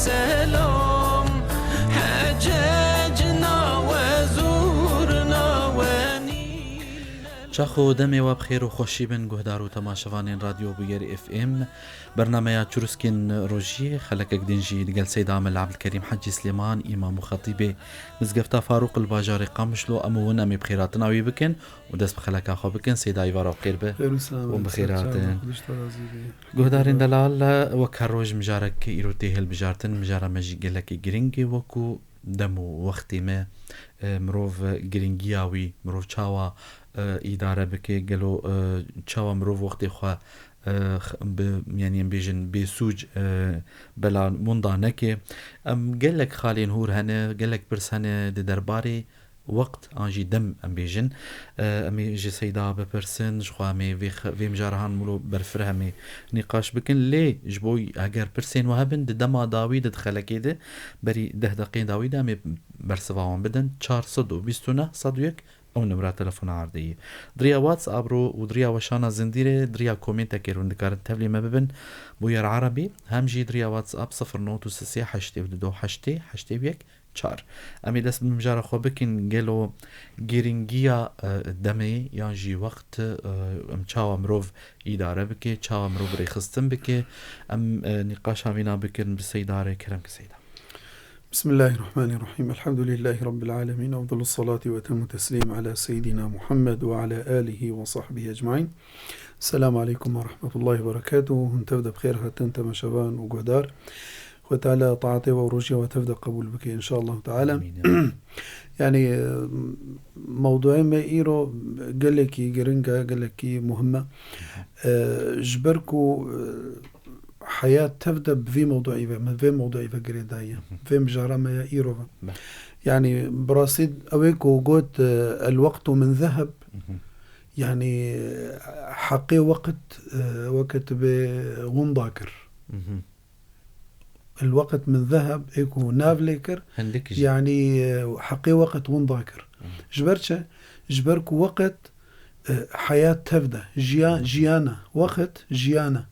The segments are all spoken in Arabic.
سلام حججنا وزورنا ونينا. چاخو دمي وبخير وخوشي بن گهدار و تماشوانين راديو بير اف ام برنامج چروسكين روجي خلك دينجي لقل سيد عامل عبد الكريم حجي سليمان امام وخطيبه مزقفتا فاروق الباجاري قامشلو امون امي بخيراتنا ويبكن ودس بخلك اخو بكن سيد ايوارا بخير به وبخيراتن گهدارين دلال وكروج مجارك ايروتي هل بجارتن مجارا مجي قلك جرينجي وكو دمو وقتی ما مروف گرینگیاوی مروف چاوا اداره بکه گلو چاوا مروف وقتی خوا يعني بيجن بيسوج بلا منضانك ام قالك خالين هور هنا قالك برس هنا درباري وقت انجي دم ام بيجن امي جي سيدا ببرسن جوامي في مجارهان مولو برفرهمي نقاش بكن ليه جبوي اگر برسين وهبن دما داوي دخل كده بري ده دقيقه داوي دامي برسواون بدن 420 صديق او نمره تلفن عرضيه دريا واتس ابرو ودريا وشانا زنديره دريا كومنت كيرون دكار تبلي ما ببن بوير عربي همجي دريا واتس اب 09 8 8 چار امی دست بمجاره خو بکن گلو گیرینگیا دمی یانجی وقت ام چاوا مروف اداره بکه چاوا مروف ریخستن بکه ام نقاش همینا بکن بسیداره کرم کسیدا. بسم الله الرحمن الرحيم. الحمد لله رب العالمين وأفضل الصلاة وأتم التسليم على سيدنا محمد وعلى آله وصحبه أجمعين. السلام عليكم ورحمة الله وبركاته. تبدأ بخير هتنت مشابان وقدار وتعالى طاعته وروجه وتبدأ قبول بك إن شاء الله تعالى. يعني موضوعين ما إيرو قال لك جرينجا قال لك مهمة جبركو حياة تبدأ بفي موضوعي ما في موضوعي فقريداية في مجرى ما إيرو يعني براسيد أويكو قوت الوقت من ذهب يعني حقي وقت بغنضاكر الوقت من ذهب ايكو نافليكر يعني حقي وقت ونضاكر جبركو وقت حياة تبدا جيانا وقت جيانا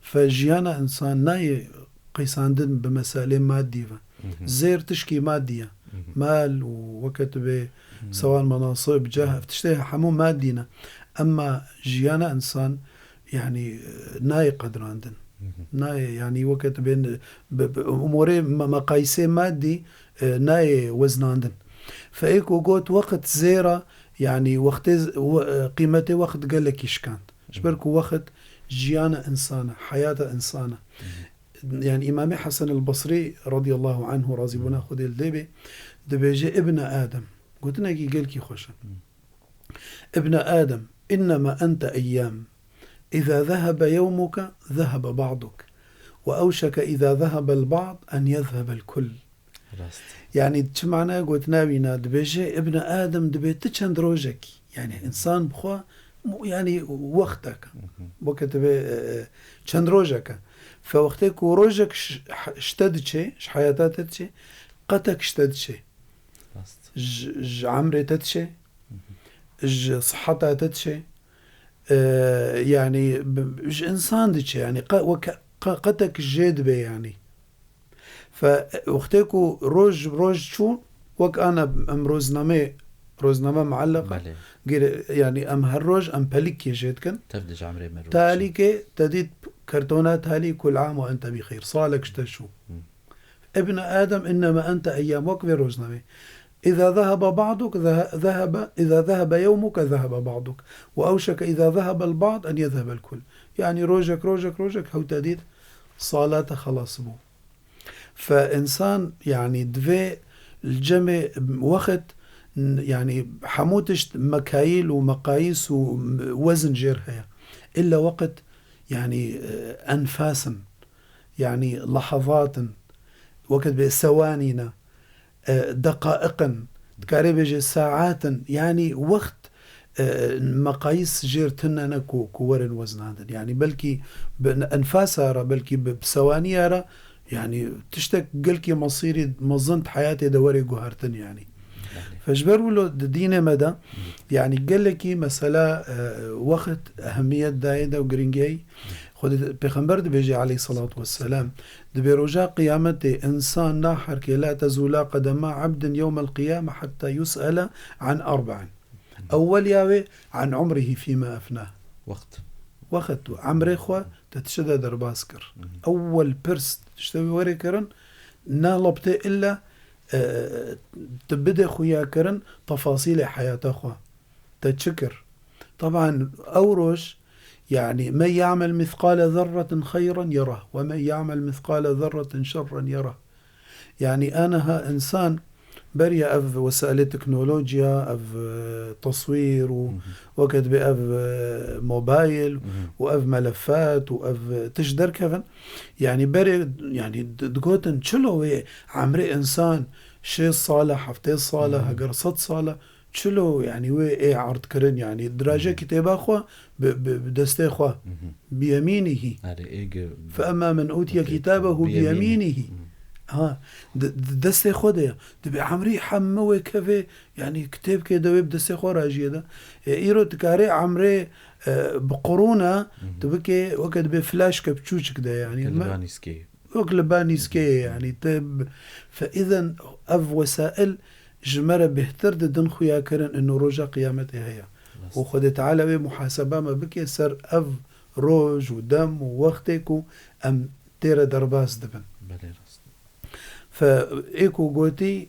فجيانا انسان ناي قيساندن بمسائل مادية زير تشكي مادية مال ووقت سواء مناصب جاه تشتهي حمو مادينا اما جيانا انسان يعني ناي قدراندن ناي يعني وقت بين اموري مقايسه مادي ناي وزناندن فايكو قوت وقت زيرة يعني وقت قيمته وقت قال لك يشكانت جبركو وقت جيانا انسانه حياته انسانه يعني امام حسن البصري رضي الله عنه رازبنا خذ الدبي دبيجي ابن ادم قلت لك قال لك خوش ابن ادم انما انت ايام إذا ذهب يومك ذهب بعضك وأوشك إذا ذهب البعض أن يذهب الكل. يعني تشمعنا قلت ناوينا دبيجي ابن آدم دبي تشند روجك يعني إنسان بخوا يعني وقتك وقت تشند روجك فوقتك وروجك اشتد شيء حياتك شيء قتك اشتد شيء عمري تتشي صحتك تتشي يعني إنسان ديش يعني قتك جدبة يعني فوقتكو روج شو وك أنا أم روزنامة معلقة يعني أم هالروج أم بلك يجدكن تفدج عمري مروج تاليك تديد كرتونات هالي كل عام وأنت بخير صالك اشتشو ابن آدم إنما أنت أيام وك في روزنامة إذا ذهب بعضك إذا ذهب يومك ذهب بعضك وأوشك إذا ذهب البعض أن يذهب الكل يعني روجك هو تديد صلاة خلاص بو فإنسان يعني دفي الجمع وقت يعني حموتش مكايل ومقاييس ووزن جيرها إلا وقت يعني أنفاسا يعني لحظات وقت بثوانينا دقائقا تقريبا ساعات يعني وقت مقاييس جيرتنا كورن وزن يعني بلكي بأنفاسها بلكي بثوانيها يعني تشتك قلكي مصيري مظنت حياتي دوري جوهرتن يعني فجبروا له دينا مدى يعني قال لك مسألة وقت أهمية دايدة وقرنجي خود پیغمبر بيجي عليه الصلاة والسلام بروجا قيامته إنسان ناحر كي لا تزول قدم عبد يوم القيامة حتى يسأل عن 4. أول ياوي عن عمره فيما أفناه، وقت عمري خوا تتشدد درباسكر أول برس تشتوي وري كرن نالبت إلا تبدأ خويا كرن تفاصيل حياته خوا تتشكر. طبعا أوروش يعني من يعمل مثقال ذرة خيرا يره ومن يعمل مثقال ذرة شرا يره. يعني أنا إنسان بريا أف وسائل التكنولوجيا أف تصوير وكتب أف موبايل وأف ملفات وأف تشدر كفن يعني بري يعني دقوتن شلو عمري إنسان شيء صالح حفتي صالح قرصت صالح شلو يعني وي عرض كرن يعني دراجة كتابة خوا بدسته خوا بيمينه فأما من أوتي كتابه بيمينه دسته خدا دبي عمري حموي كفي يعني كتاب كده بدسته خوا راجيه ده إيرو تكاري عمري بقرونة تبكي وقت بفلاش كبتشوش كده يعني لبانيسكي يعني فإذا أف وسائل جمرة بهتر دن خويا كرن إنه رجع قيامته هي وخد تعالى محاسبة ما بكي سر أف روج ودم ووقتك أم تيرا درباس دبن. فإيكو قوتي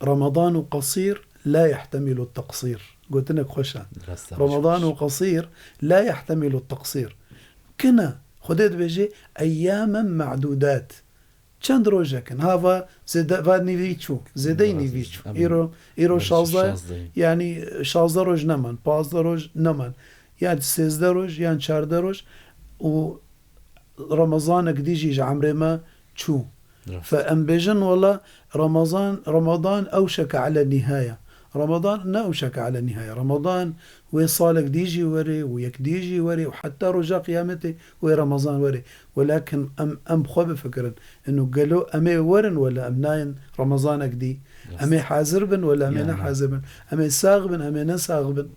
رمضان قصير لا يحتمل التقصير. قلت لك خوشا رمضان قصير لا يحتمل التقصير. كنا خدت بيجي أياما معدودات چند روزه کن هوا زدنی ویچو زدینی ویچو ایرو 16 یعنی 16 روز نمان 15 روز نمان یعنی 13 روز یعنی 14 روز و رمضان قديجي عمري ما شو فأم بيجن والله رمضان أوشك على النهاية. رمضان أوشك على النهاية. رمضان وصالك ديجي وري ويك ديجي وري وحتى رجاء قيامتي ورمضان وري. ولكن أم خوب فكرا إنه قالوا أمي ورن ولا أمناين رمضانك دي أمي حازربن ولا أمي نحازربن أمي ساغبن أمي نساغبن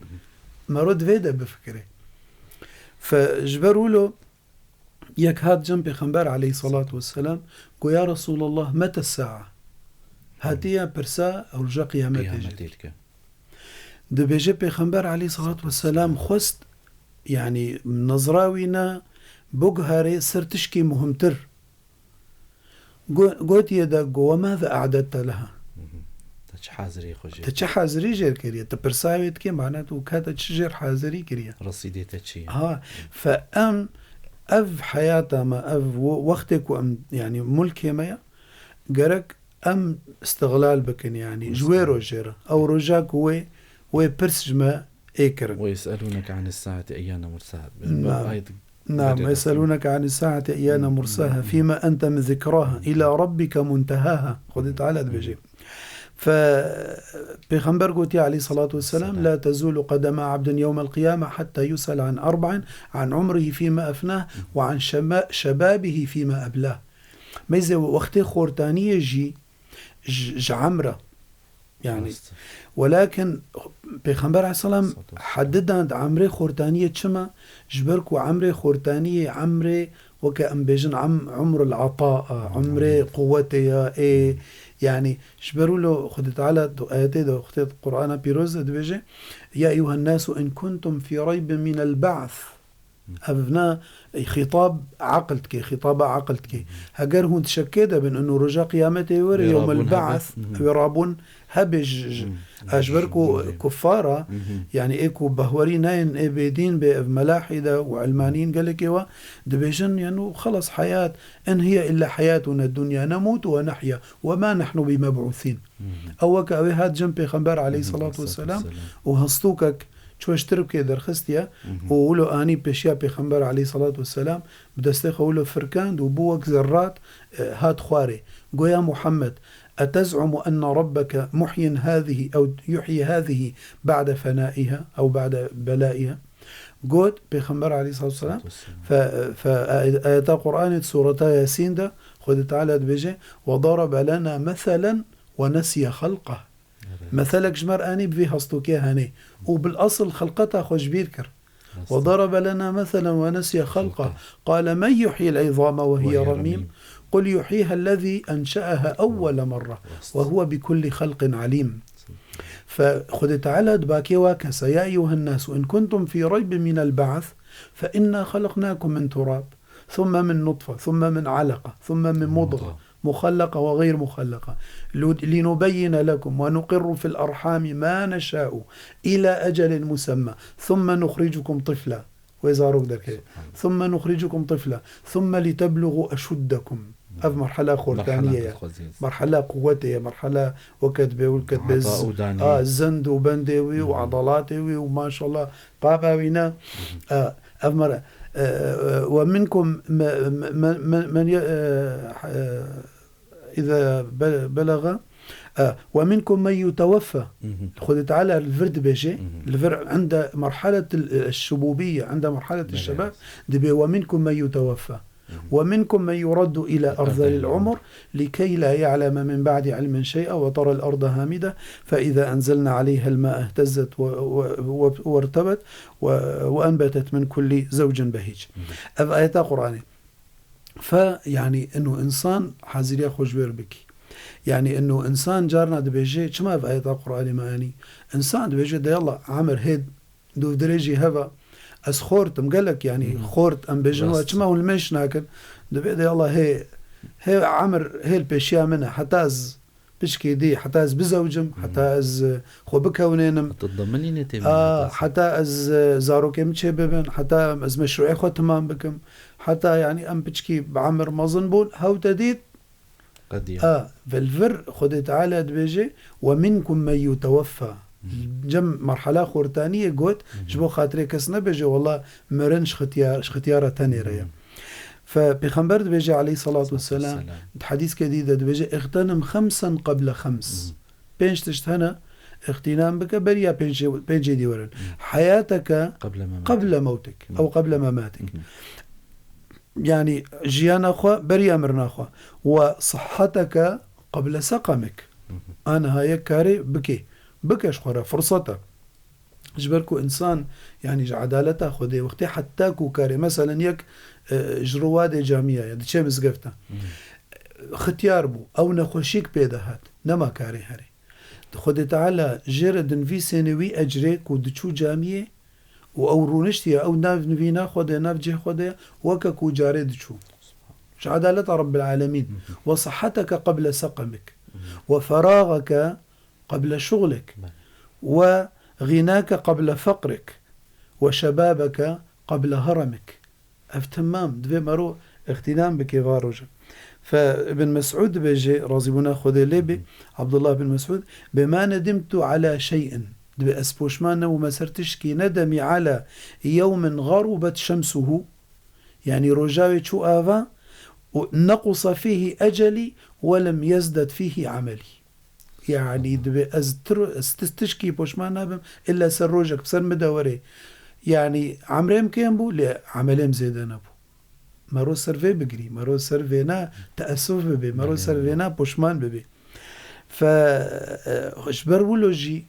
مرد فيدا بفكري. فجبروا له يك هاد جنب خنبار عليه الصلاة والسلام قو يا رسول الله متى الساعة هاتيا برسا أو رجاء قيامتك دبيجي بيخنبار عليه الصلاة والسلام خست يعني نظراوينا بقهاري سرتشكي مهمتر قوت يدا وماذا أعددت لها تش حازري جير كريا تبرساويت كي معناته كاتا تشجر حازري كريا رصيدي تشي فأم أف حياته ما أف وقتك وأم يعني ملكي ما جرك أم استغلال بكن يعني جويرو جيرا أو رجاك وي برسجما إيكرن. ويسألونك عن الساعة أيان مرساها. نعم يسألونك عن الساعة أيان مرساها فيما أنت من ذكراها إلى ربك منتهاها. خذت على بيجي فبيغمبر قوتي عليه الصلاة والسلام لا تزول قدم عبد يوم القيامة حتى يسأل عن 4 عن عمره فيما أفناه وعن شبابه فيما أبلاه. ميزة وقتي خورتانية جي عمره يعني ولكن بيغمبر عليه السلام حدد عمري خورتانية شما جبركو عمري خورتانية عمري وكأن بيجن عمر العطاء عمري قوتي يعني شبروا له خدت على آياتي ده خدت القرآن بيروز بيجي يا أيها الناس إن كنتم في ريب من البعث أبنا خطاب عقلتك هجر هون تشكده بين إنه رجاء قيامته وري يوم البعث ورابون هبج أجبركو كفارة يعني إيكو بهورينين إبيدين بملاحدة وعلمانيين قالك إيوا دبيجن يعني خلص حياة إن هي إلا حياتنا الدنيا نموت ونحيا وما نحن بمبعوثين أو كأوي هاد جنبي خنبار عليه الصلاة والسلام وهستوكك شو اشترب كده درخستيا وقولوا أني بشيا بيخنبر عليه الصلاة والسلام بدستيخ قولوا فركاند وبوك ذرات هات خواري قويا محمد أتزعم أن ربك محي هذه أو يحيي هذه بعد فنائها أو بعد بلائها قوت بيخنبر عليه الصلاة والسلام فآيات القرآن سورة ياسين ده خذ تعالى بيجي وضرب لنا مثلا ونسي خلقه مثلك جمر آني بفي هستوكي هاني وبالأصل خلقتها خوش بيركر وضرب لنا مثلا ونسي خلقه قال من يحيي العظام وهي رميم قل يحييها الذي أنشأها أول مرة وهو بكل خلق عليم. فخذ تعالى دباكي واكس يا أيها الناس إن كنتم في ريب من البعث فإنا خلقناكم من تراب ثم من نطفة ثم من علقة ثم من مضغة مخلقة وغير مخلقة لنبين لكم ونقر في الأرحام ما نشاء إلى أجل مسمى ثم نخرجكم طفلا وإذا رقدك ثم نخرجكم طفلا ثم لتبلغوا أشدكم. أف مرحلة خورتانية مرحلة قوتية مرحلة وكتبه والكتبه زند وبندوي وعضلاتي وما شاء الله باباوينا أف مرة ومنكم من إذا بلغ ومنكم من يتوفى. خذ تعالى الفرد بيجي الفرد عند مرحلة الشبوبية عند مرحلة الشباب دبي ومنكم من يتوفى ومنكم من يرد إلى أرذل العمر لكي لا يعلم من بعد علم شيئا وترى الأرض هامدة فإذا أنزلنا عليها الماء اهتزت وارتبت وأنبتت من كل زوج بهيج. آيات قرآنية. فيعني إنه إنسان حازر يخرج بيربكي يعني إنه إنسان جارنا دبيجي شما في آيات قرآنية ما يعني إنسان دبيجي ده يلا عمر هيد دو دريجي هوا از خورتم قالك يعني خورت ام بيجنوا كما هو المش ناكل دبي يلا هي عمر هي البيشيا منها حتى از بشكي دي حتى از بزوجم حتى از خو بكونينم تضمني نتي حتى از زاروكم تشببن حتى از مشروعي خو تمام بكم حتى يعني ام بشكي بعمر مظنبون هاو تديد قد بالفر خد تعالى دبيجي ومنكم من يتوفى جم مرحلة خورتانية قوت جبو خاطري كسنا بيجي والله مرنش ختيارة تاني ريا. فبيخنبر بيجي عليه الصلاة والسلام حديث كديدة بيجي اغتنم 5 قبل 5 بينش تشتهنا اغتنام بك بريا بينجي دي ورن حياتك قبل موتك أو قبل مماتك يعني جيانا أخوة بريا مرنا أخوة وصحتك قبل سقمك. أنا هاي كاري بكش خورا فرصته جبركو إنسان يعني عدالته خده وقتي حتى كو كاري مثلا يك جرواد جامعية يعني شيء مزقفته ختيار بو أو نخوشيك بيدهات نما كاري هري خده تعالى جردن في سنوي أجريك ودشو جامعية أو رونشتي أو ناف نفينا خده ناف جه خده وككو جاري دشو عدالة رب العالمين. وصحتك قبل سقمك وفراغك قبل شغلك وغناك قبل فقرك وشبابك قبل هرمك. افتمام دبي مرو اغتنام بكيفاروجا. فابن مسعود بيجي رازبنا خذي ليبي عبد الله بن مسعود بما ندمت على شيء دبي اسبوشمان وما سرتشكي ندمي على يوم غربت شمسه يعني رجاوي شو آفا نقص فيه أجلي ولم يزدد فيه عملي. يعني دبي استشكي بوشمان نابم إلا سروجك بسر مدوري يعني عمريم كيم بو لا عمليم زيدان أبو مرو سرفي بقري مرو سرفينا تأسف ببي مرو سرفينا بوشمان ببي. فاشبر ولوجي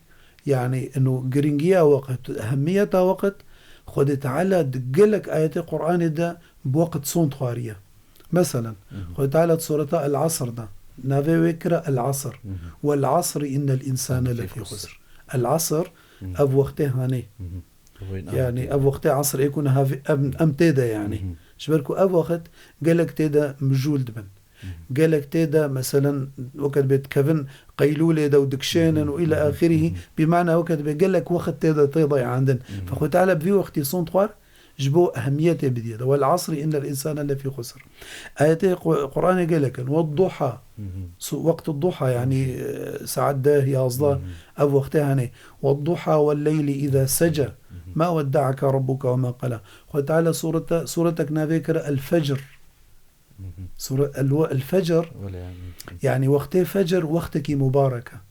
يعني إنه قرنجية وقت أهمية وقت خد تعالى دقلك آيات القرآن ده بوقت صون خوارية مثلا خد تعالى سورة العصر ده نافي وكرة العصر والعصر إن الإنسان لفي خسر. العصر أب وقته هاني يعني أب وقته عصر يكون هافي أم تيدا يعني شبركو أب وقت قالك تيدا مجول دبن قالك تيدا مثلا وقت بيت كفن قيلولة دا ودكشينا وإلى آخره بمعنى وقت بيت قالك وقت تيدا تيضيع عندن. فخو تعالى بفي وقت يصون طوار جبو أهميته بديدة والعصر إن الإنسان لفي خسر. آيات القرآن قال لك والضحى وقت الضحى يعني ساعة داهية أصلا أو وقتها هني والضحى والليل إذا سجى ما ودعك ربك وما قلى. وتعالى سورتك نذكر الفجر سورة الفجر يعني وقت فجر وقتك مباركة.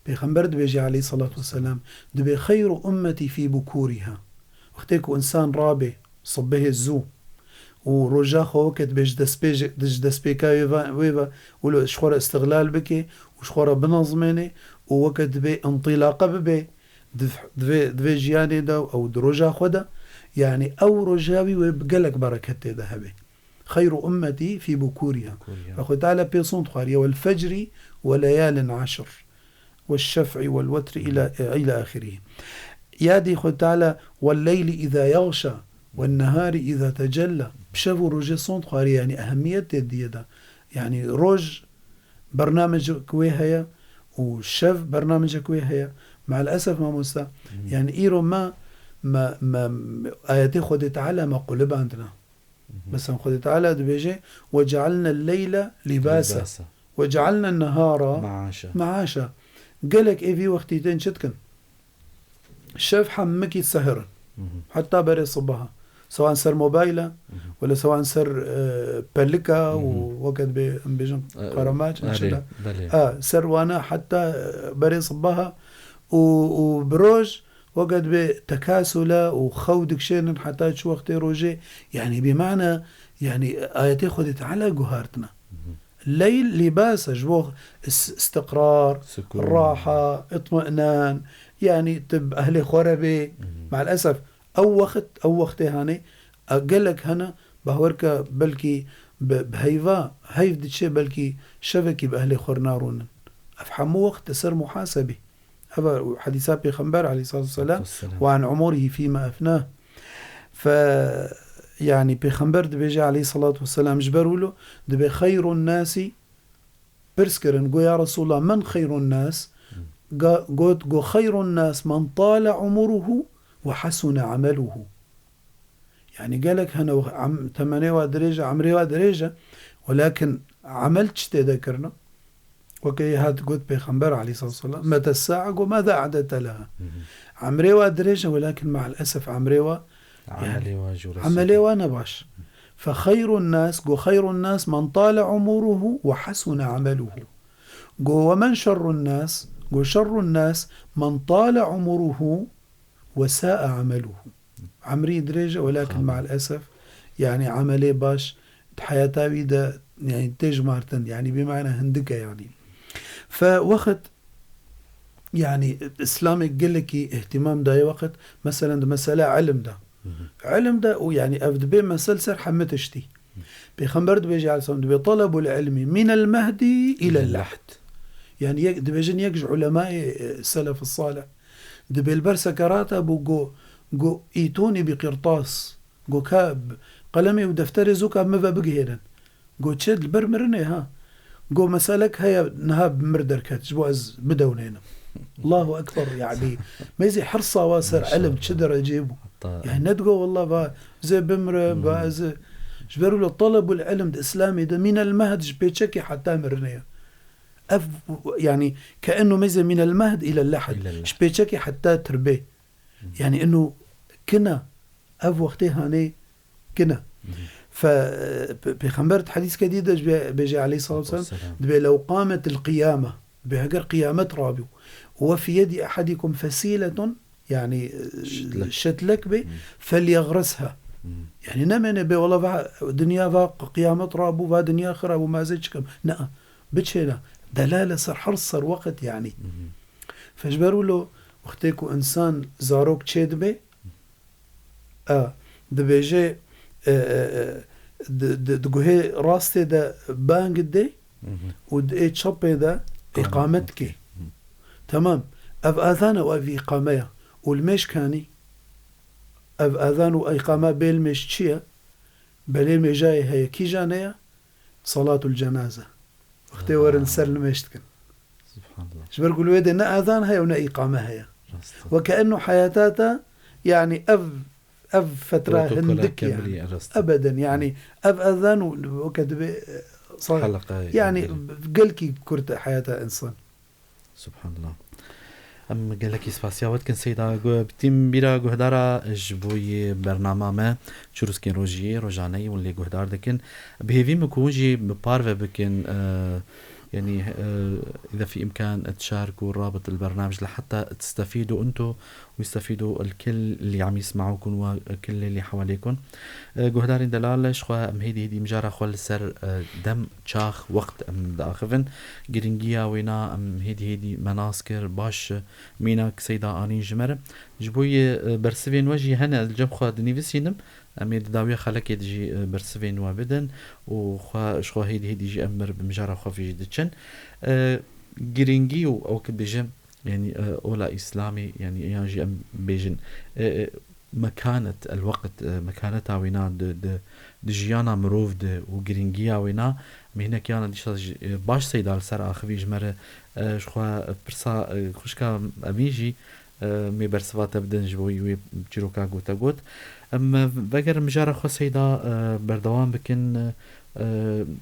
بيخنبرد بيجي عليه الصلاة والسلام دبي خير أمتي في بكورها وقتك إنسان رابي صبه الزو ورجا خوكت بيج دسبيكا ويبا ولو شخورة استغلال بكي وشخورة بنظميني ووقت بي انطلاقة ببي دفي جياني دا أو دروجا خودا يعني أو رجاوي وبقلك بركة ذهبي خير أمتي في بكورها أخو تعالى بيصون تخارية والفجر وليال عشر والشفع والوتر إلى آخره. يادي خو تعالى والليل إذا يغشى والنهار إذا تجلى بشافوا روجي صون تخارية يعني أهمية تدي ده يعني روج برنامج كويهية وشاف برنامج كويهية مع الأسف ما موسى يعني إيرو ما آياتي خود تعالى ما قلب عندنا بس خود تعالى دبيجي وجعلنا الليل لباسا وجعلنا النهار معاشا قالك إيه في وقتين شتكن شاف حمكي سهرا حتى بري صبها سواء سر موبايلة ولا سواء سر بلكا ووقت بيجن قرامات سر وانا حتى بري صبها وبروج وقت بتكاسلة وخودك شين حتى تشو وقت روجي يعني بمعنى يعني آياتي خدت على جهارتنا الليل لباس جوه استقرار سكون. راحة اطمئنان يعني تب أهلي خربي مع الأسف أو وقت هاني أقلك هنا بهورك بلكي بهيفا هيف دي شيء بلكي شبكي بأهلي خورنارون أفحمو وقت تسر محاسبي هذا حديثات بيغمبر عليه الصلاة والسلام وعن عمره فيما أفناه يعني بيغمبر دبيجي عليه الصلاة والسلام جبروا له دبي خير الناس برسكرن قو يا رسول الله من خير الناس قو خير الناس من طال عمره وحسن عمله يعني قالك هنا تمانية درجة عمري درجة ولكن عملتش تذكرنا وكي هاد قلت بيغمبر عليه الصلاة والسلام متى الساعة وماذا أعددت لها عمري درجة ولكن مع الأسف عمري عملي ونباش فخير الناس قو خير الناس من طال عمره وحسن عمله قو ومن شر الناس قو شر الناس من طال عمره وساء عمله عمري درجة ولكن مع الأسف يعني عملي باش حياته بيدا يعني تجمارتن يعني بمعنى هندكة يعني فوقت يعني إسلامي قلكي اهتمام دا وقت مثلا مسألة علم دا ويعني أفد بي مسألة سر حمتشتي بيخمبر دبيجي على سلام دبي طلب العلم من المهدي إلى اللحد يعني دبيجن يقج علماء السلف الصالح دبي البرسة كراتا بو جو ايتوني بقرطاس جو كاب قلمي ودفتري زوكا مفا بقهيرن جو تشد البرمرني ها جو مسالك هيا نهاب مردر كاتجبو از بدونينا الله أكبر يعني ما يزي حرصة واسر علم تشدر أجيبه يعني ندقو والله زي بمرة زي جبروا له طلب العلم الإسلامي ده من المهد بيتشكي حتى مرنيا يعني كأنه ميزة من المهد إلى اللحد بيتشكي حتى تربيه يعني إنه كنا وقتها هاني كنا فبخمبرت حديث كديد بيجي عليه الصلاة والسلام لو قامت القيامة بهجر قيامة رابو وفي يد أحدكم فسيلة يعني شتلك به فليغرسها يعني نمن به والله دنيا فاق قيامة رابو ودنيا آخرة وما زيجكم لا بتشينا دلالة صار حرصر وقت يعني فجبروا له وقتكو إنسان زاروك تشيد به دبيجي دقوهي راستي دا بانج دي ودقي تشبي دا إقامتك تمام أب آذان وأف إقامية والمش كاني أب آذان وإقامة بالمش تشيا بليل مجاي هي كي جانية صلاة الجنازة وقتي ورن سر المشتكن سبحان الله شبر قولوا يدي نا آذان هي ونا إقامة هي وكأنه حياتاتا يعني أب فترة هندك يعني أبدا يعني أب أذان وكتب حلقة يعني قلكي كرت حياة إنسان سبحان الله أم قالك إسفاسياوات كن سيدا بتيم بيرا جهدارا جبوي برنامج ما شروسكين روجي روجاني واللي جهدار دكن بهذي مكوجي ببارفة بكن يعني إذا في إمكان تشاركوا رابط البرنامج لحتى تستفيدوا أنتوا ويستفيدوا الكل اللي عم يسمعوكم وكل اللي حواليكم. جهدارين دلال شخوا أم هيدي مجارة خوال سر دم تشاخ وقت أم داخفن جرينجيا وينا أم هيدي مناسكر باش ميناك سيدا آنين جمر جبوي برسفين وجي هنا الجب خوا دنيفسينم أمير داوية خلق يدجي برسفين وابدن وخوا شخوا هيدي جي أمر بمجارة خوا في جدتشن جرينجي أو كبجم يعني أولا إسلامي يعني يجي أم بيجن مكانة الوقت مكانتها وينا دجيانا مروف وجرينجيا وينا مهنا كيانا ديش باش سيدال سر آخوي جمرة شخوا برسا خوشكا أميجي مي برسفات بدن جبوي بجروكا قوتا قوت أما بقر مجارة خوا سيدا بردوان بكن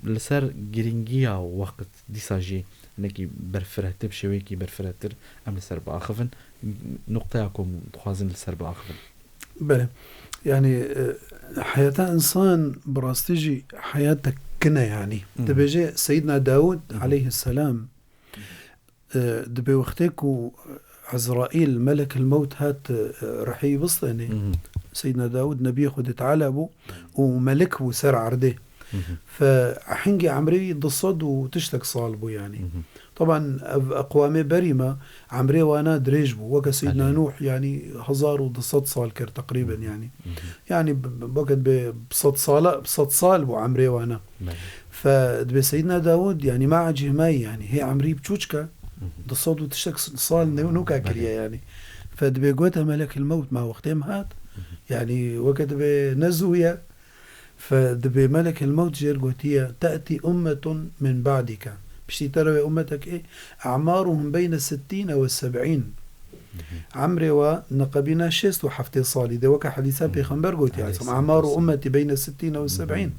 لسر جرينجيا وقت ديساجي نكي برفرهتر بشويكي برفرهتر أم لسر بآخفن نقطيكم تخوازن لسر بآخفن. بله يعني حياة إنسان براستيجي حياتك كنا يعني دبيجي سيدنا داود عليه السلام دبي وقتكو عزرائيل ملك الموت هات رحي بسطني سيدنا داود نبي خد تعالبو وملكه سر عرده فحنجي عمري ضصد وتشتك صالبو يعني طبعا أقوامي بريمة عمري وانا دريجبو وكا سيدنا نوح يعني 1000 صال كر تقريبا يعني بوقت بصد صال بو عمري وانا فدبي سيدنا داود يعني ما عجي ماي يعني هي عمري بتشوشكا ضصد وتشتك صال نوكا كريا يعني فدبي قوتها ملك الموت ما وقتهم هات يعني وقت بنزوية فدبي ملك الموت جير قوتية تأتي أمة من بعدك بشي ترى أمتك إيه أعمارهم بين 60 و70 عمري ونقبنا 6 وحفتي صالي ده وكا حديثة بيخنبر قوتي أعمار أمتي بين 60 و70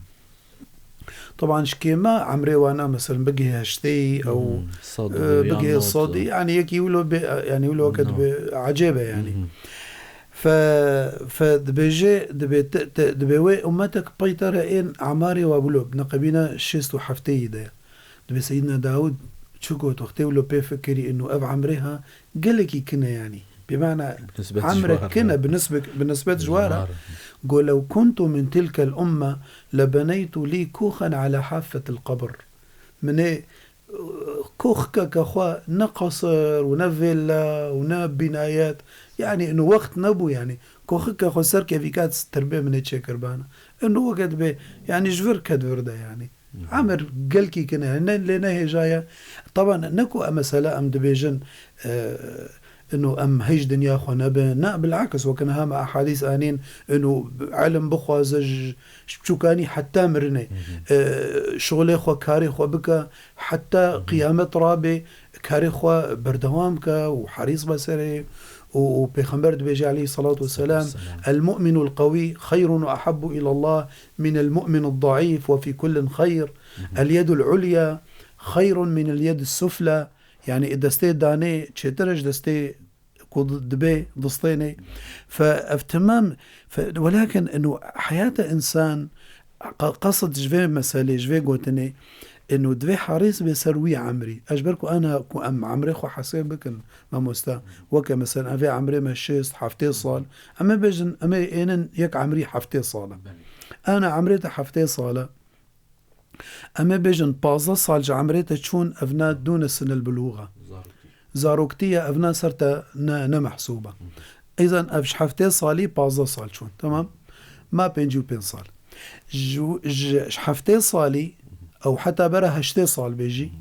طبعا شكيما عمري وانا مثلا بقي هشتي او بقي الصادي يعني يكي يقولوا يعني يقولوا وقت عجيبة يعني دبي أمتك بيترين أعماري وابلوب نقبنا 6 وحفتي ده دبي سيدنا داود شكو تختي ولو بيفكري إنه أب عمرها قالكي كنا يعني بمعنى عمرك كنا بالنسبة جوارة قول لو كنت من تلك الأمة لبنيت لي كوخا على حافة القبر من كوخك كخوا نقصر ونفيلا ونبنايات يعني إنه وقت نبو يعني كوخك خسر كيفيكات تربية من تشكر بانا إنه وقت به يعني جبر كدور ده يعني عمر قلكي كنا لنا هي جاية طبعا نكو مسألة أم دبيجن إنه أم هيج دنيا خنابه لا بالعكس وكان هم أحاديث آنين إنه علم بخوا زج شوكاني حتى مرني شغلي خوا كاري خوا بك حتى قيامة رابي كاري خوا بردوامك وحريص بسري وبيخمبر بيجي عليه الصلاة والسلام المؤمن القوي خير وأحب إلى الله من المؤمن الضعيف وفي كل خير اليد العليا خير من اليد السفلى يعني دستي داني تشترج دستي كود دبي دستيني فافتمام ولكن انه حياة انسان قصد جفي مسالي جفي قوتني انه دبي حريص بيسروي عمري اجبركو انا كو ام عمري خو حسين بكن ما مستا وكا مثلا افي عمري مشيست حفتي صال اما بجن اما اينن يك عمري حفتي صالة انا عمري حفتي صالة اما بجن بازا صال عمري تشون افنا دون السن البلوغة زاروكتية افنا صرت نمحسوبة اذا افش حفتي صالي بازا صال شون تمام ما بينجو بين صال حفتي صالي او حتى برا هشتي صال بيجي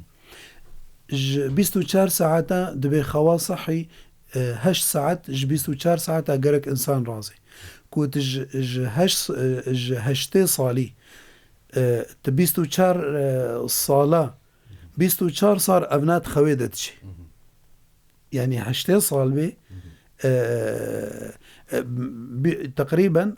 24 ساعة دبي خوا صحي 8 ساعات 24 ساعة اقرك انسان رازي كوت هشتي صالي 24 صالة 24 صار ابنات خويدتشي يعني هشتي صال تقريبا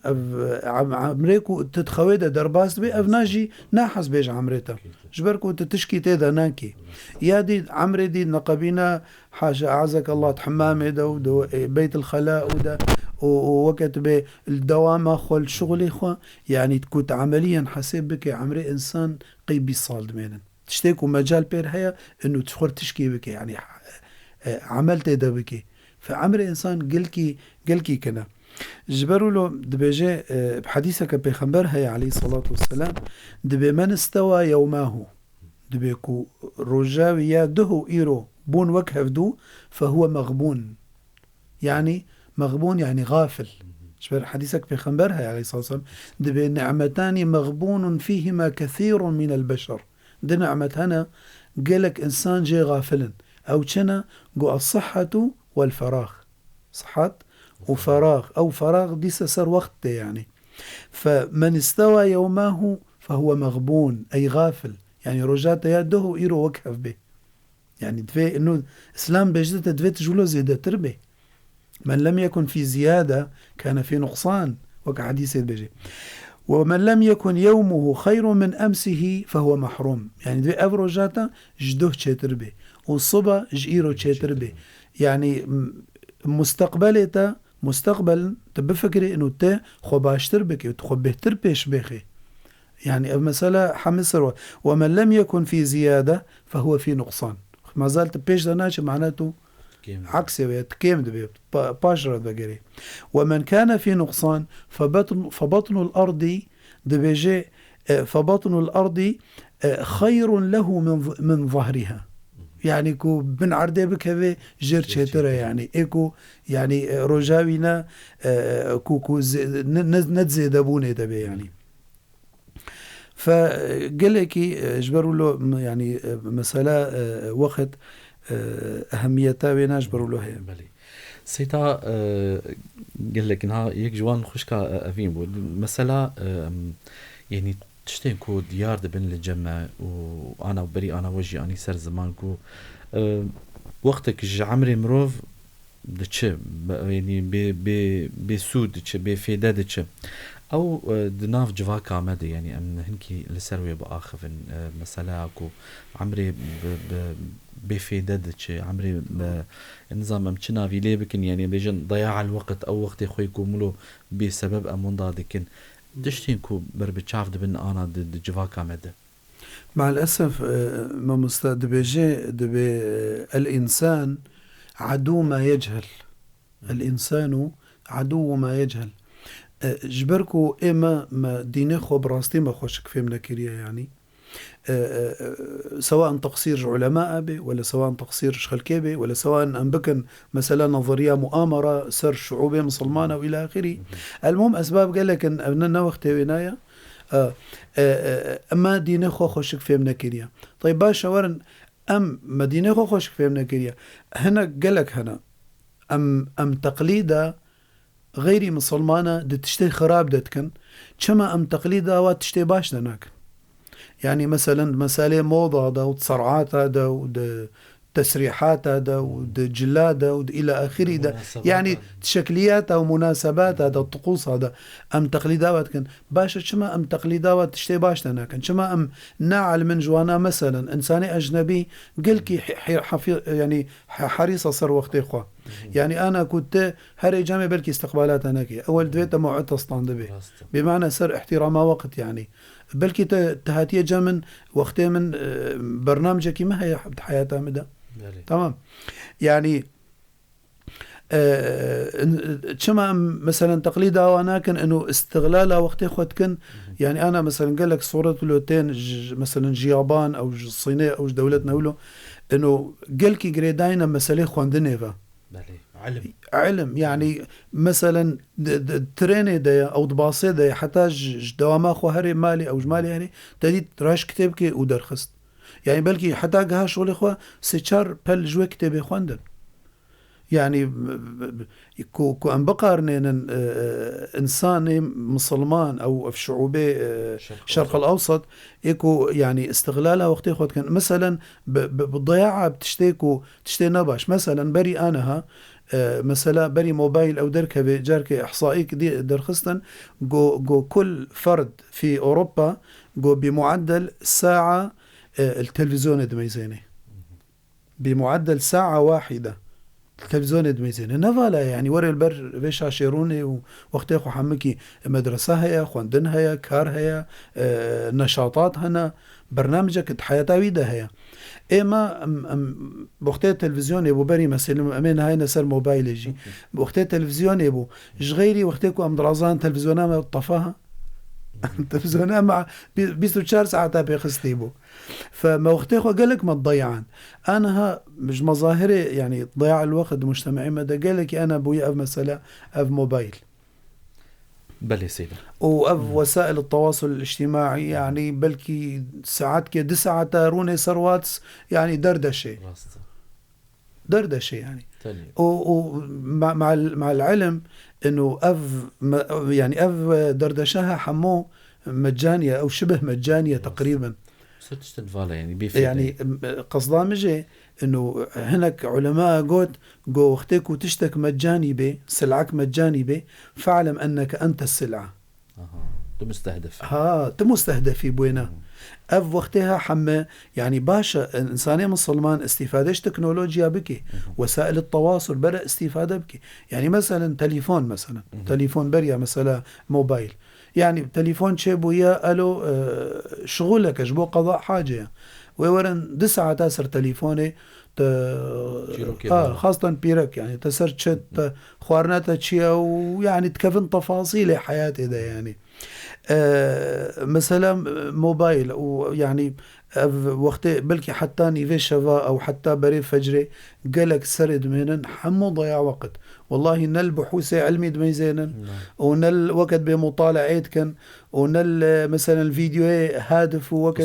عمريكو تتخويدة درباس بي افناجي ناحس بيج عمريتا جبركو تتشكي تيدا نانكي يا دي عمري دي نقبينا حاجة اعزك الله تحمامي دو بيت الخلاء ودا ووقت بي الدوام اخو الشغل اخو يعني تكون عمليا حسيب بك عمري انسان قيبي صال دمينا تشتكوا مجال بير هيا انه تخور تشكي بك يعني عملت ده بك فعمر انسان قلكي كنا جبروا له دبيجي بحديثك بيخنبر هي عليه الصلاة والسلام دبي من استوى يوماه دبيكو رجاوي يا دهو إيرو بون وكهف دو فهو مغبون يعني مغبون يعني غافل جبر حديثك بيخنبر هي عليه الصلاة والسلام دبي نعمتان مغبون فيهما كثير من البشر دي نعمتنا قالك إنسان جي غافلا أو كنا قو الصحة والفراغ صحة وفراغ أو فراغ دي سر وقت يعني فمن استوى يومه فهو مغبون أي غافل يعني رجات يده إيرو وكهف به يعني دفي إنه إسلام بجدة دفي تجولو زيادة تربي من لم يكن في زيادة كان في نقصان وكحديث بجي ومن لم يكن يومه خير من أمسه فهو محروم يعني دفي أف رجاتا جدوه تربي والصبا جئيرو تربي يعني مستقبل تبفكري انه تا خو باشتر بك وتخو بهتر بيش بيخي يعني مثلا حمصر ومن لم يكن في زيادة فهو في نقصان ما زالت بيش دناش معناته عكسي ويتكيم دبي باشرة بقري ومن كان في نقصان فبطن الأرض دبيجي فبطن الأرض خير له من ظهرها يعني كو بن عردي بك هذا جير شترة يعني إيكو يعني رجاوينا كو نتزي دابوني دبي يعني فقال لك جبروا له يعني مسألة وقت أهميتها بينا جبروا له هي سيتا قال لك إنها يك جوان خشكا أفين مسألة يعني تشتين كو ديار دبن للجمع وأنا وبري أنا وجي أني سر زمانكو وقتك عمري مروف دتش يعني بسود دتش بفيدا دتش أو دناف جواكا مدي يعني أم هنكي لسروي بآخف مسألة كو عمري بفيدا دتش عمري نظام أمشنا في ليبكن يعني بيجن ضياع الوقت أو وقت يخويكو ملو بسبب أمون ضادكن دشتينكو بربتشاف دبن أنا دجواكا مدى مع الأسف ما مستعد بيجي دبي الإنسان عدو ما يجهل الإنسان عدو ما يجهل جبركو إما ما ديني خو براستي ما خوشك فهمنا كريا يعني سواء تقصير علماء به ولا سواء تقصير شخلكي به ولا سواء أنبكن مثلا نظرية مؤامرة سر شعوبية مسلمانة وإلى آخره المهم أسباب قال لك أننا وقت وينايا أما ديني خو خوشك فهمنا كريا طيب باشا ورن ما ديني خو خوشك فهمنا كريا هنا قال لك هنا أم تقليدا غيري مسلمانة دي تشتي خراب دتكن كما أم تقليدا وتشتي باش دناك يعني مثلا مسألة موضة دا وتصرعات دا وتسريحات دا وجلاد دا إلى آخره دا يعني تشكليات أو مناسبات هذا الطقوس هذا أم تقليدات كان باشا شما أم تقليدات تشتي باش كان شما أم ناعل من جوانا مثلا إنساني أجنبي قلكي يعني حريصة صار وقت إخوة يعني أنا كنت هري جامع بلكي استقبالات هناك أول دويت موعد تصطان به بمعنى سر احترام وقت يعني بلكي تهاتيه جامن وقتها من برنامجك ما هي حياتها مدى تمام يعني شما مثلا تقليدها وانا كان انه استغلالها وقت اخوت كن يعني انا مثلا قال لك صورة لوتين مثلا جيابان او الصينية او دولتنا ولو انه قلكي جريداينا مسألة خواندنيفا علم يعني مثلا تريني دايا او دباصي دايا حتى دواما خو هري مالي او جمالي يعني تدي راش كتابكي ودرخست يعني بلكي حتى قها شغل اخوة سيشار بل جوي كتابي خواندن يعني كو أن بقارنين إنساني مسلمان أو في شعوبي الشرق الأوسط يكو يعني استغلالها وقت يخوض كان مثلا بالضياعة تشتي نباش مثلا بري أنها مثلا بري موبايل أو دركبة جارك إحصائيك دي درخستن جو كل فرد في أوروبا جو بمعدل ساعة التلفزيون دميزيني بمعدل ساعة واحدة التلفزيون دميزين نفالا يعني وري البر بيش عشيروني وقت خو حمكي مدرسة هيا خواندن هيا كار هيا نشاطات هنا برنامجك حياتا ويدا هيا اما وقت التلفزيون يبو بري مثلا امين هاي نسر موبايل يجي وقت التلفزيون يبو جغيري وقتكو ام درازان تلفزيونها ما طفاها تلفزيونها مع 24 ساعة تابي خستيبو فما وقتها قال لك ما تضيعان انا مش مظاهري يعني ضياع الوقت مجتمعي مدى قال لك انا ابويا اف مسألة اف موبايل بلي سيدة واف وسائل التواصل الاجتماعي يعني بلكي ساعات كده ساعات روني سرواتس يعني دردشة يعني مع العلم انه يعني دردشها حمو مجانية او شبه مجانية تقريبا يعني قصدها مجي انه هناك علماء قوت وقتك وتشتك مجاني به سلعك مجاني به فاعلم انك انت السلعة تمستهدفي بوينه اف وقتها حمى يعني باشا انسانية مسلمان استفادش تكنولوجيا بكي وسائل التواصل برا استفادة بكي يعني مثلا تليفون بريا مثلا موبايل يعني تليفون شيبو يا الو شغلك اجبو قضاء حاجة ويورن 9 تاسر تليفوني خاصة بيرك يعني تسرشت خوارناتا تشيا ويعني تكفن تفاصيل حياتي ده يعني مثلا موبايل ويعني وقت بلكي حتى نيفي شفا او حتى بري فجري قالك سرد مهنن حمو ضياع وقت والله نل بحوثي علمي دميزينن ونل وقت بمطالعة كان ونل مثلا الفيديو هادف ووقت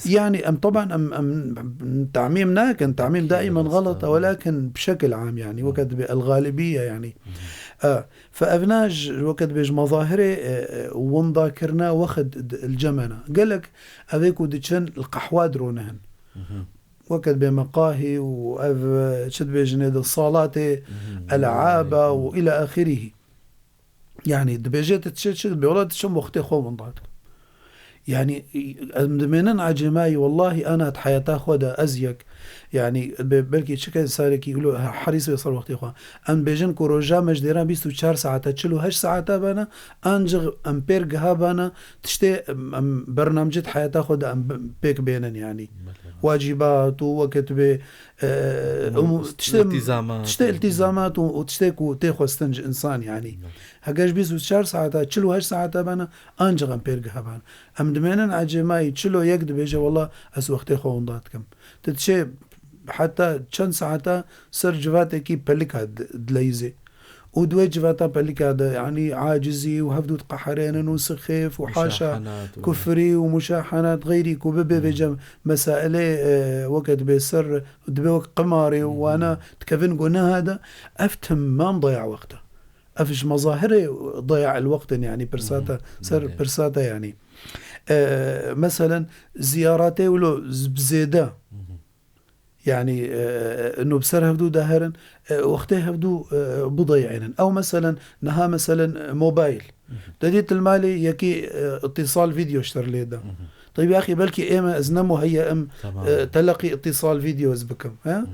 يعني طبعا تعميمنا كان تعميم دائما غلط ولكن بشكل عام يعني وقت بالغالبية يعني فأبناج وقت بيج مظاهري ونذاكرنا واخد الجمنة قالك أذيكو ديشن القحوة درونهن وقت بمقاهي وشد بيجند الصالات ألعاب وإلى آخره يعني دبيجات تشد بيولاد تشم وقتي خو من ضعتك يعني مدمنن عجماي والله أنا حياتا خودا أزيك يعني بلكي شكل سارك يقولوا حريص يصل وقت إخوان أن بيجن كوروجا مجديران 24 ساعة تشلو هش ساعة بنا أنجغ أمبير جهابنا تشتي برنامج حياتا خودا أم بيك بينن يعني واجبات وكتب تشتي التزامات وتشتي تاخذ استنج إنسان يعني هجاش 24 ساعة تشلو هش ساعة بنا أنجغ أمبير جهابنا أم دمنن عجماي تشلو يكذب بيجي والله أس وقت إخوان ضاتكم تتشي حتى چند ساعتا سر جواته کی پلکا دليزي ودوي جواتا پلکا يعني عاجزي وهفدود قحرين وسخيف وحاشا كفري ومشاحنات غيري كوببي بجم مسائل وقت بسر دبي وقت قماري وانا تكفن قلنا هذا افتهم ما نضيع وقته افش مظاهري ضيع الوقت يعني برساتا سر برساتا يعني مثلا زياراتي ولو بزيادة يعني انه بسر هفدو داهرن وقتها هفدو بضيعين او مثلا نها مثلا موبايل تديت المالي يكي اتصال فيديو اشتر لي ده طيب يا اخي بلكي ايما ازنمو هي تلقي اتصال فيديو ازبكم ها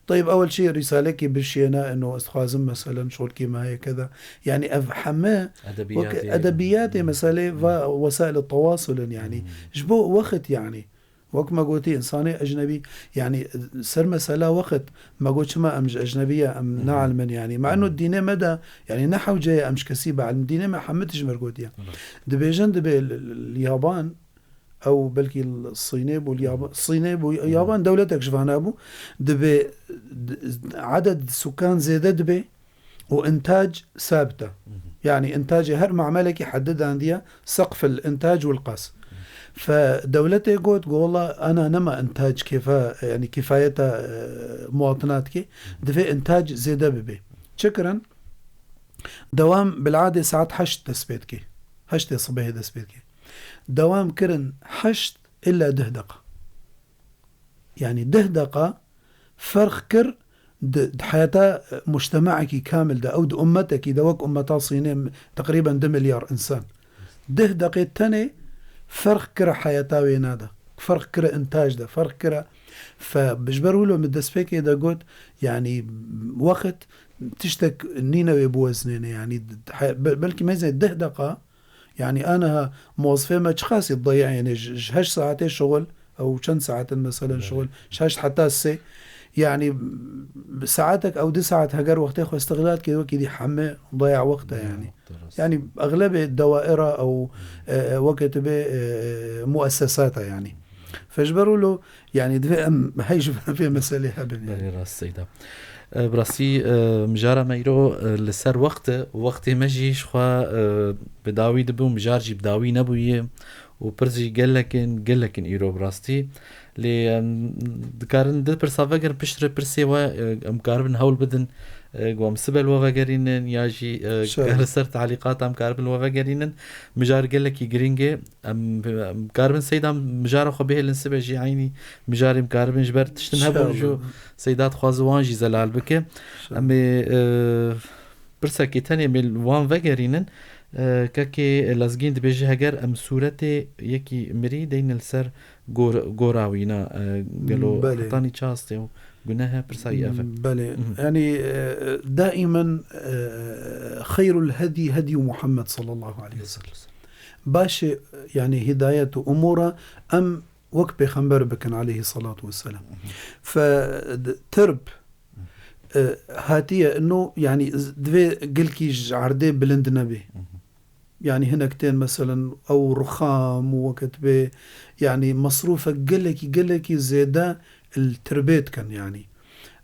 طيب اول شيء رسالتي برشينا انه استخازم مثلا شغل كيما هي كذا يعني افهمها ادبيات مثلا وسائل التواصل يعني جبو وقت يعني وقت ما قلتي إنساني أجنبي يعني سر مسألة وقت ما قلتش ما أمج أجنبية أم نعلم يعني مع إنه الدين مدى يعني نحو جاي أمش كسيبة على الدين ما حمتش مرقودية دبيجن دبي اليابان أو بلكي الصينيب واليابان الصينيب واليابان دولتك شفانابو دبي عدد سكان زيادة دبي وإنتاج ثابتة يعني إنتاج هر معملك يحدد عندها سقف الإنتاج والقاس فدولتي قلت والله أنا نما إنتاج يعني كفاية مواطناتك دفع إنتاج زيادة ببي شكرا دوام بالعادة ساعات حشت تسبيتك حشت صباحي تسبيتك دوام كرن حشت إلا 10 دقة يعني 10 دقة فرق كر حياة مجتمعك كامل ده أو ده أمتك دوك أمتا صينية تقريبا 2 مليار إنسان 10 دقيقة تاني فرق كرة حياة وينادا فرق كرة إنتاج ده فرق كرة فبجبروا له من دسبيك إذا قلت يعني وقت تشتك نينوي بوزنين يعني بلكي ما زي 10 دقائق يعني أنا موظفة ما خاص تضيع يعني 8 ساعات شغل أو كم ساعات مثلا شغل 8 حتى السي يعني ساعاتك أو 10 ساعات هجر وقتها خو استغلال كده وكده حمى ضيع وقتها يعني أغلب الدوائر أو وقت مؤسساتها يعني فجبروا له يعني هيج في مسألة هبل راس سيدا براسي مجارة ميرو لسر وقت مجي شخوا بداوي دبو مجارجي بداوي نبوي وبرزي قلكن إيرو براستي لي دكارن دل برسافاقر بشتر برسي ومقاربن هول بدن قوام سبل وفاقرين ياجي كارسر تعليقات مقاربن وفاقرين مجار قلكي جرينجي مقاربن سيدا مجار خبيه لنسبة جي عيني مجاري مقاربن جبر تشتن هبو جو سيدات خوازوان جي زلال بك أمي برسا كي تاني من وان فاقرين كاكي لازگين دبيجي هجر ام صورتي يكي مري دين السر غوراوينا قالوا حطاني تشاستي قلناها برساي أفا بلي يعني دائما خير الهدي هدي محمد صلى الله عليه وسلم باش يعني هداية أمورا أم وقت بخنبر بكن عليه الصلاة والسلام فترب هاتية انه يعني دوي قلكي عردي بلند نبي يعني هنا كتين مثلا او رخام ووقت بي يعني مصروفة قلكي زيادة التربيت كان يعني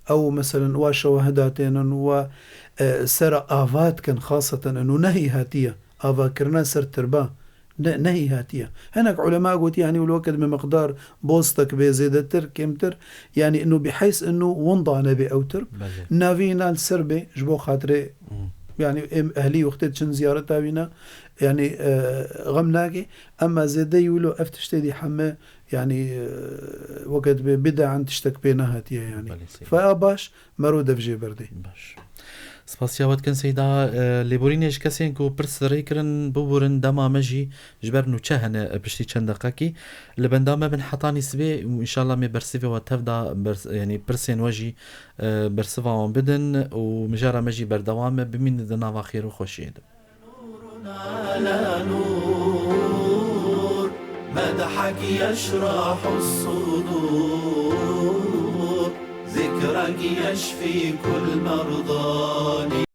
او مثلا وشواهداتين وسر آفات كان خاصة انه نهي هاتية آفا كرنا سر تربا نهي هاتية هناك علماء قلت يعني والوقت بمقدار بوستك بزيادتر كمتر يعني انه بحيث انه وانضع نبي اوتر نافينا السربي جبو خاطري يعني اهلي وقت تشن زيارتها بينا يعني غمناكي اما زيادة يولو افتشتدي حما يعني وقت بدا عن تشتك بينا هاتية يعني فاباش مرودة في جيبردي باش سپاسیاوت کن سیدا لیبورینش کسین کو پرس ریکرن ببورن دما مجی جبرنو چهنه پشتی چند دقیقی لبندام بن حطانی سبی ان شاء الله می برسیو و تفدا يعني برسين وجي برسفا بدن ومجارة مجي بردوام بمين دنا خير وخوشيد على نور مدحك يشرح الصدور ذكرك يشفي كل مرضاني